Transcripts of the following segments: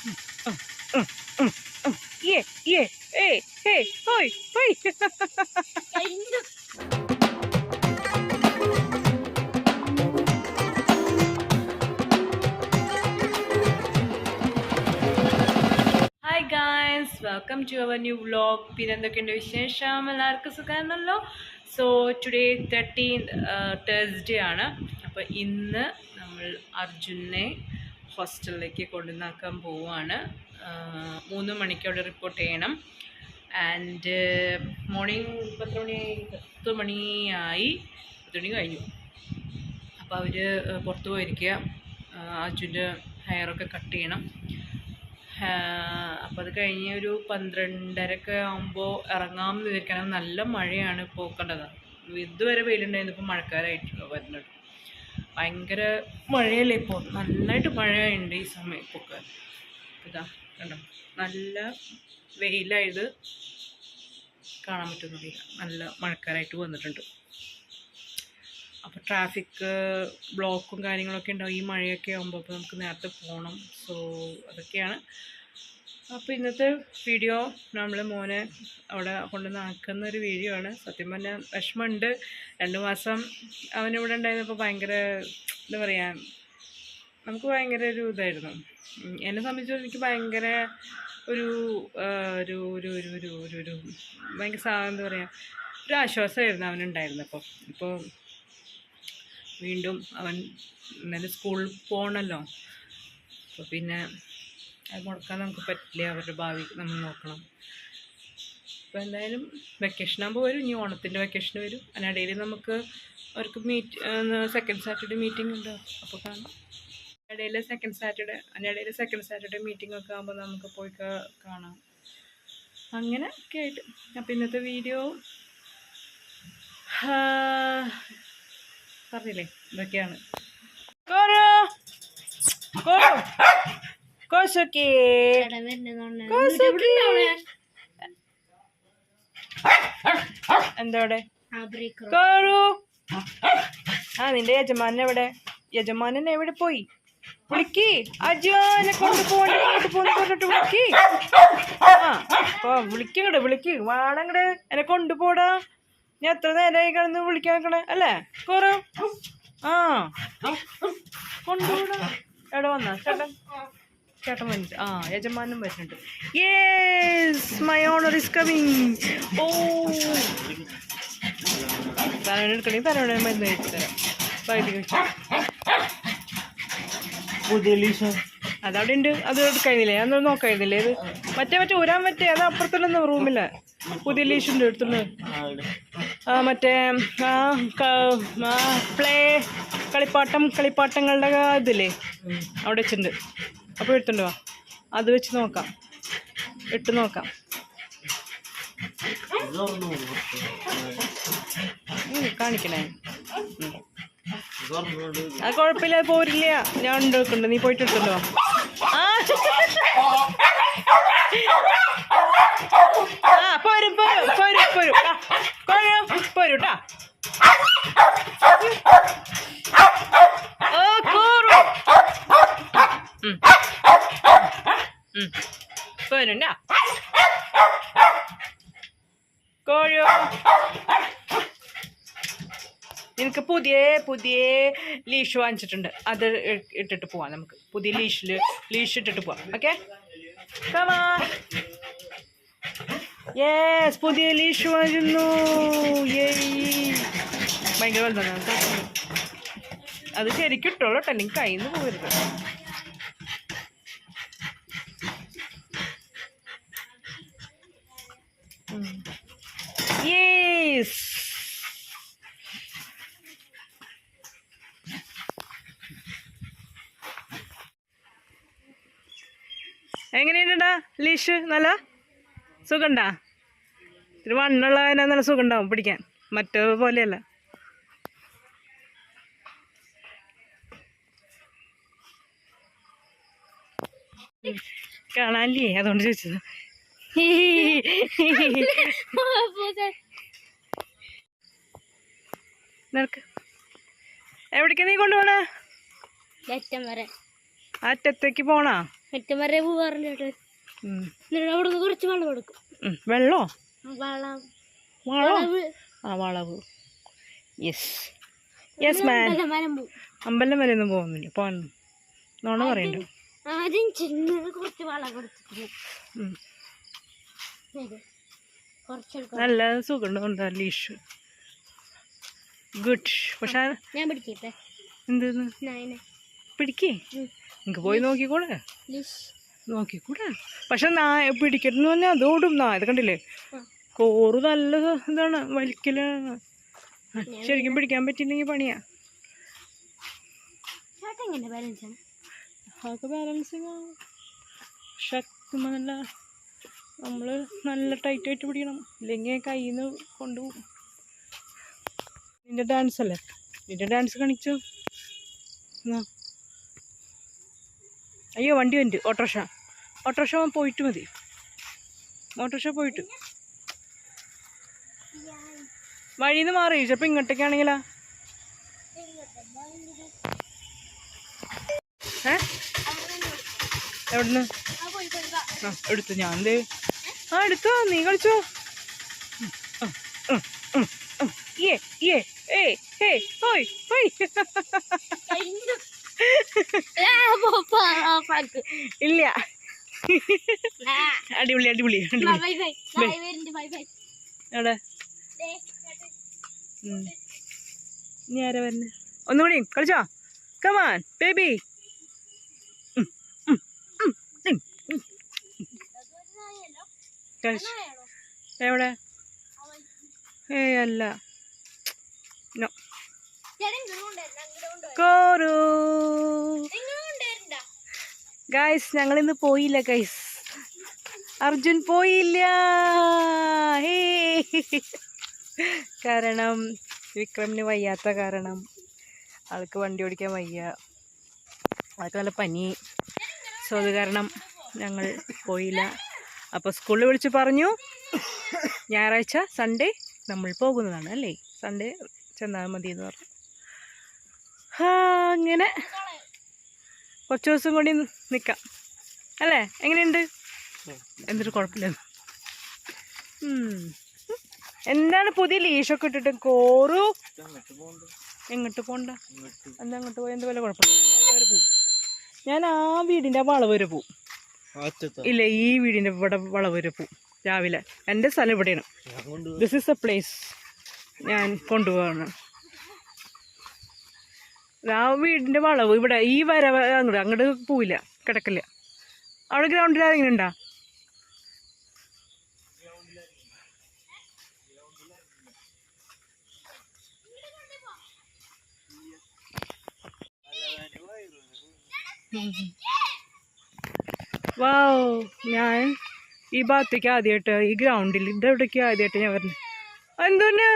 Yeah, yeah. Hey, hey, hoi, hoi. Hi guys, welcome to our new vlog. പിന്നെ എന്തൊക്കെയുണ്ട് വിശേഷം? എല്ലാവർക്കും സുഖമാണല്ലോ. സോ ടുഡേ 13th Thursday ആണ്. അപ്പോൾ ഇന്ന് നമ്മൾ അർജുനെ ഹോസ്റ്റലിലേക്ക് കൊണ്ടുവന്നാക്കാൻ പോവുകയാണ്. 3 മണിക്ക് അവിടെ റിപ്പോർട്ട് ചെയ്യണം. ആൻഡ് മോർണിംഗ് 10 മണിയായി 10 മണി കഴിഞ്ഞു. അപ്പോൾ അവർ പുറത്ത് പോയിരിക്കുക. അർജുൻ്റെ ഹെയറൊക്കെ കട്ട് ചെയ്യണം. അപ്പോൾ അത് കഴിഞ്ഞ് ഒരു 12:30 ആകുമ്പോൾ ഇറങ്ങാമെന്ന് വിചാരിക്കണം. നല്ല മഴയാണ് ഇപ്പോൾ കണ്ടത്. ഇതുവരെ വെയിലുണ്ടായിരുന്നു, ഇപ്പോൾ മഴക്കാലമായിട്ടുള്ളൂ വരുന്നത്. ഭയങ്കര മഴയല്ലേ ഇപ്പോൾ, നന്നായിട്ട് മഴയുണ്ട് ഈ സമയം ഇപ്പോൾ. ഇതാ കണ്ടോ, നല്ല വെയിലായത് കാണാൻ പറ്റുന്നില്ല. നല്ല മഴക്കാലമായിട്ട് വന്നിട്ടുണ്ട്. അപ്പോൾ ട്രാഫിക് ബ്ലോക്കും കാര്യങ്ങളൊക്കെ ഉണ്ടാവും ഈ മഴയൊക്കെ ആകുമ്പോൾ. അപ്പോൾ നമുക്ക് നേരത്തെ പോകണം. സോ അതൊക്കെയാണ്. അപ്പോൾ ഇന്നത്തെ വീഡിയോ നമ്മൾ മോനെ അവിടെ കൊണ്ടുവന്നാക്കുന്ന ഒരു വീഡിയോ ആണ്. സത്യം പറഞ്ഞാൽ വിഷമമുണ്ട്. 2 മാസം അവനിവിടെ ഉണ്ടായിരുന്നപ്പോൾ ഭയങ്കര എന്താ പറയുക, നമുക്ക് ഭയങ്കര ഒരു ഇതായിരുന്നു. എന്നെ സംബന്ധിച്ചിടത്തോളം എനിക്ക് ഭയങ്കര ഒരു ഒരു ഒരു ഒരു ഒരു ഒരു ഒരു ഭയങ്കര എന്താ പറയുക, ഒരു ആശ്വാസമായിരുന്നു അവനുണ്ടായിരുന്നപ്പോൾ. ഇപ്പോൾ വീണ്ടും അവൻ ഇന്നലെ സ്കൂളിൽ പോകണമല്ലോ. അപ്പോൾ പിന്നെ അത് മുടക്കാൻ നമുക്ക് പറ്റില്ല. അവരുടെ ഭാവി നമ്മൾ നോക്കണം. അപ്പോൾ എന്തായാലും വെക്കേഷനാകുമ്പോൾ വരും. ഇനി ഓണത്തിൻ്റെ വെക്കേഷൻ വരും. അതിനിടയിൽ നമുക്ക് അവർക്ക് സെക്കൻഡ് സാറ്റർഡേ മീറ്റിംഗ് ഉണ്ട്. അപ്പോൾ കാണാം. അതിനിടയിൽ സെക്കൻഡ് സാറ്റർഡേ മീറ്റിംഗ് ഒക്കെ ആകുമ്പോൾ നമുക്ക് പോയി കാണാം. അങ്ങനെ ഒക്കെ ആയിട്ട്. അപ്പോൾ ഇന്നത്തെ വീഡിയോ പറഞ്ഞില്ലേ ഇതൊക്കെയാണ്. എന്തോടെ നിന്റെ യജമാനൻ എവിടെ? യജമാനൻ എവിടെ പോയി? വിളിക്ക്. അജുനെ കൊണ്ടുപോകണ്ടിട്ട് വിളിക്ക്. വിളിക്ക് വാടങ്ങട് എന്നെ കൊണ്ടുപോടാ. ഞാൻ എത്ര നേരമായി കിടന്ന് വിളിക്കാൻ നിൽക്കണേ അല്ലേ? കോറു കൊണ്ടുപോടാ. എവിടെ വന്നാ ചേട്ടൻ വന്നിട്ട്? യജമാനും വരുന്നുണ്ട്. Yes, my owner is coming. ഓ തലവേദന എടുക്കണമെങ്കിൽ തലവേദന മരുന്ന് കഴിച്ചു തരാം. പകുതി കഴിച്ചു. അതവിടെ ഉണ്ട്. അത് എടുക്കായിരുന്നില്ലേ? അതൊന്നും നോക്കായിരുന്നില്ലേ? ഇത് മറ്റേ ഊരാൻ പറ്റേ? അത് അപ്പുറത്തുള്ള റൂമില്ല. പുതിയ ലീഷുണ്ട് എടുത്തുണ്ട്. മറ്റേ പ്ലേ കളിപ്പാട്ടങ്ങളുടെ ഇതില്ലേ അവിടെ വെച്ചിട്ടുണ്ട്. അപ്പോൾ എടുത്തുണ്ടോ? അത് വെച്ച് നോക്കാം, ഇട്ട് നോക്കാം. കാണിക്കണേ. അത് കുഴപ്പമില്ല, അത് പോരില്ല. ഞാൻ ഉണ്ടാക്കുന്നുണ്ട്, നീ പോയിട്ട് എടുത്തുണ്ടോ? പോരും പോരൂട്ടാ. പോരുണ്ടാ കോഴോ. എനിക്ക് പുതിയ ലീഷ് വാങ്ങിച്ചിട്ടുണ്ട്. അത് ഇട്ടിട്ട് പോവാം. നമുക്ക് പുതിയ ലീഷ് ഇട്ടിട്ട് പോവാം. ഓക്കെ, യെസ്, പുതിയ ലീഷ് വാങ്ങുന്നു. ഭയങ്കര വലുതാണ്. അത് ശരിക്കും ഇട്ടോളൂ കേട്ടോ, എനിക്ക് കയ്യിൽ നിന്ന് പോകരുത്. യെസ്, എങ്ങനെയുണ്ടാ ലീഷ്? നല്ല സുഖമുണ്ടാ? ഇത്തിരി വണ്ണുള്ളതിനാ നല്ല സുഖം ഉണ്ടാവും പിടിക്കാൻ, മറ്റേ പോലെയല്ല. കാണാനില്ലേ, അതുകൊണ്ട് ചോദിച്ചത്. നിനക്ക് എവിടേക്ക് നീ കൊണ്ടുപോണേ? അറ്റത്തേക്ക് പോണാ? മറ്റേ പോവാറുണ്ട് ചേട്ടൻ. അവിടെ നിന്ന് കുറച്ച് വെള്ളം കൊടുക്കും. വെള്ളോ? വളവ്. ആ വളവ്. യെസ് യെസ് മാൻ. അമ്പലം വരെ ഒന്നും പോകുന്നില്ല. പോകാൻ നോണ പറയണ്ടോ? ആദ്യം ചെന്നത് കുറച്ച് വളം കൊടുത്തിട്ട് നല്ല സുഖമുണ്ട്. Leash good. പക്ഷെ ഞാൻ പിടിക്കട്ടെ. എന്തെന്ന് പിടിക്കേ? എനിക്ക് പോയി നോക്കിക്കൂടെ? നോക്കിക്കൂടെ? പക്ഷെ പിടിക്കട്ടെന്ന് പറഞ്ഞാൽ അതോടും ഇത് കണ്ടില്ലേ, കോറ് നല്ല ഇതാണ്, വലിക്കലാണ്. ശരിക്കും പിടിക്കാൻ പറ്റിയില്ലെങ്കിൽ പണിയാ. അതൊക്കെ ബാലൻസിങ് ശക്തി നല്ല. നമ്മൾ നല്ല ടൈറ്റായിട്ട് പിടിക്കണം, ഇല്ലെങ്കിൽ കയ്യിൽ നിന്ന് കൊണ്ടുപോകും. നിന്റെ ഡാൻസ് അല്ലേ? നിന്റെ ഡാൻസ് കാണിച്ചു. അയ്യോ വണ്ടി വണ്ടി. ഓട്ടോറിക്ഷ പോയിട്ട് മതി. ഓട്ടോറിക്ഷ പോയിട്ട് വഴിയിൽ നിന്ന് മാറി. ചിലപ്പോൾ ഇങ്ങോട്ടേക്കാണെങ്കിലാ. എവിടുന്ന്? എടുത്തു ഞാൻ. എടുത്തോ, നീ കളിച്ചോ. ഇല്ല, അടിപൊളി അടിപൊളി അടിപൊളി. എവിടെ ഇനി ആരാ വരുന്നേ? ഒന്നുകൂടി കളിച്ചോ. Come on baby. എവിടെ? അല്ല, നോ. കോരു ഗൈസ്, ഞങ്ങളിന്ന് പോയില്ല ഗൈസ്. അർജുൻ പോയില്ല. കാരണം വിക്രമിന് വയ്യാത്ത കാരണം, ആൾക്ക് വണ്ടി ഓടിക്കാൻ വയ്യ, ആൾക്ക് നല്ല പനി. സോ അത് കാരണം ഞങ്ങൾ പോയില്ല. അപ്പോൾ സ്കൂളിൽ വിളിച്ച് പറഞ്ഞു ഞായറാഴ്ച സൺഡേ നമ്മൾ പോകുന്നതാണ് അല്ലേ, സൺഡേ ചെന്നാൽ മതി എന്ന് പറഞ്ഞു. അങ്ങനെ കുറച്ച് ദിവസം കൂടി നിൽക്കാം അല്ലേ? എങ്ങനെയുണ്ട്? എന്തൊരു കുഴപ്പമില്ല. എന്താണ് പുതിയ ലീഷൊക്കെ ഇട്ടിട്ട്? കോറു എങ്ങോട്ട് പോണ്ട? എന്താ അങ്ങോട്ട് പോയി? എന്ത് വല്ല കുഴപ്പമില്ല. വരെ പോവും. ഞാൻ ആ വീടിൻ്റെ വളവ് വരെ പോവും. ഇല്ല, ഈ വീടിൻ്റെ ഇവിടെ വളവ് വരെ പോവും രാവിലെ. എൻ്റെ സ്ഥലം ഇവിടെയാണ്. ദിസ് ഈസ് എ പ്ലേസ് ഞാൻ കൊണ്ടുപോവാണ്. ആ വീടിൻ്റെ വളവ് ഇവിടെ, ഈ വരവ് അങ്ങോട്ട് പോവില്ല, കിടക്കില്ല. അവിടെ ഗ്രൗണ്ടിൽ ആരെങ്കിലും ഉണ്ടോ? വാവ്, ഞാൻ ഈ ഭാഗത്തേക്ക് ആദ്യമായിട്ട്, ഈ ഗ്രൗണ്ടിൽ ഇതെവിടേക്ക് ആദ്യമായിട്ട് ഞാൻ പറഞ്ഞു. എന്തോന്ന്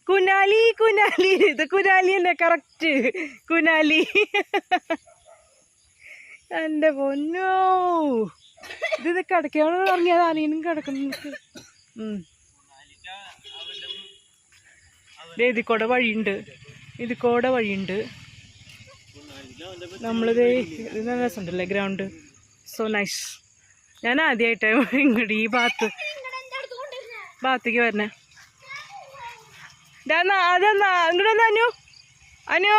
കുനാലി കുനാലി, ഇത് കുനാലി അല്ലേ? കറക്റ്റ് കുനാലി. എൻ്റെ പൊന്നോ, ഇത് കിടക്കാണോ ഇറങ്ങിയത്? അനിയനും കിടക്കുന്നു. ഇതിക്കൂടെ വഴിയുണ്ട്, ഇതിക്കൂടെ വഴിയുണ്ട്. നമ്മളിത് നല്ല രസമുണ്ടല്ലേ ഗ്രൗണ്ട്. So nice. ഞാൻ ആദ്യമായിട്ടാണ് ഇങ്ങോട്ട് ഈ ഭാഗത്തേക്ക് വരണേ. അതെന്നാ ഇങ്ങോട്ട് വന്ന അനു. അനു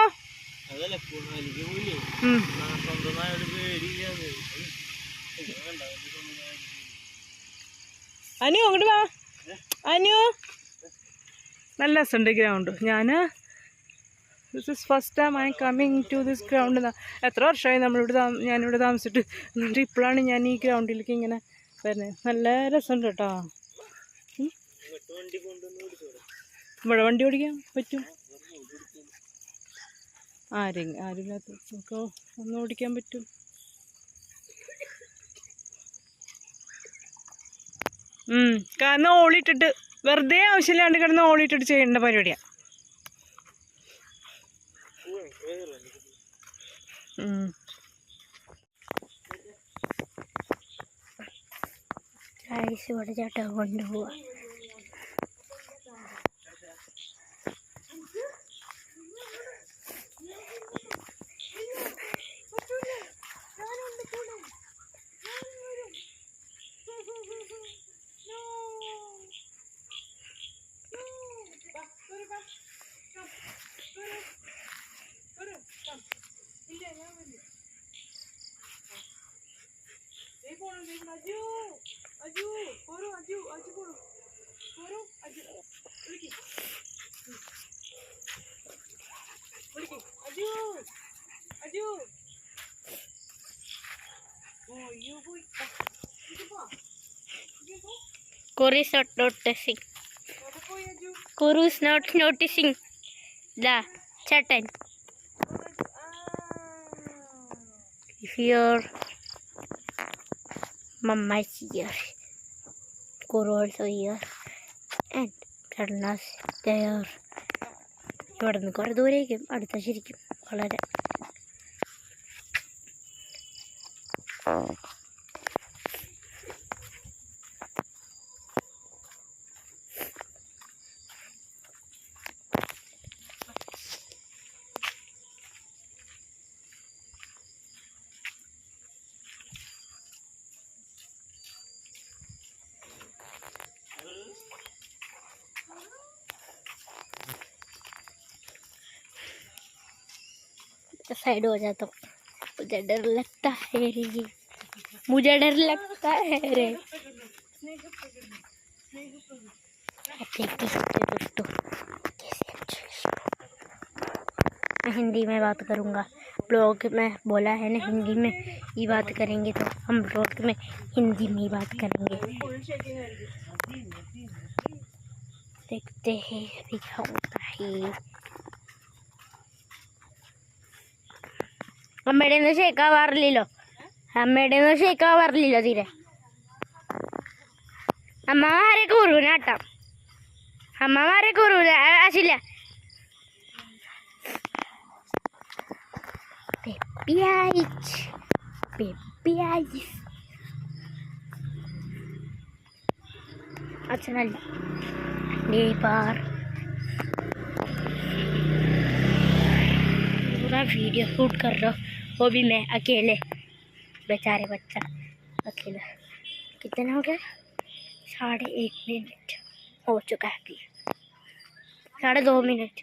അനു അങ്ങോട്ട് വാ. അനു, നല്ല രസമുണ്ട് ground. This is first time I coming to this ground. എത്ര വർഷമായി ഞാനിവിടെ താമസിച്ചിട്ട്, എന്നിട്ട് ഇപ്പോഴാണ് ഞാൻ ഈ ഗ്രൗണ്ടിലേക്ക് ഇങ്ങനെ വരുന്നത്. നല്ല രസമുണ്ട് കേട്ടോ. ഇവിടെ വണ്ടി ഓടിക്കാൻ പറ്റും. ആരുമില്ലാത്ത നമുക്ക് ഒന്ന് ഓടിക്കാൻ പറ്റും. കാരണം ഓളിട്ടിട്ട് വെറുതെ ആവശ്യമില്ലാണ്ട് കിടന്ന് ഓളിട്ടിട്ട് ചെയ്യേണ്ട പരിപാടിയാണ്. ഇവിടെ ചേട്ടാ കൊണ്ടുപോവാ. അജു ഓ യു പോയി Kuru is not noticing. Kuru is not noticing the curtain. Here, Mama is here. Kuru also here. And Karna's there. ഇവിടെ നിന്ന് കുറേ ദൂരേക്കും അടുത്ത ശരിക്കും വളരെ साइड हो जाता हूँ मुझे डर लगता है रे मुझे डर लगता है रे आप देख तो सकते हो दोस्तों कैसे अच्छे मैं हिंदी में बात करूँगा ब्लॉग में बोला है ना हिंदी में ही बात करेंगे तो हम ब्लॉग में हिंदी में ही बात करेंगे देखते हैं अभी क्या होता है അമ്മയുടെ ഷേക്കാവാറില്ലല്ലോ അമ്മയുടെ ഷേക്കാവാറില്ലല്ലോ തീരെ അമ്മമാരെ കൂറൂനാട്ടാം അമ്മമാരെ കൂറൂന ആശില്ല അച്ഛനല്ല पूरा वीडियो शूट कर रहा हूँ वो भी मैं अकेले बेचारे बच्चा अकेला कितना हो गया 1.5 मिनट हो चुका है अभी 2.5 मिनट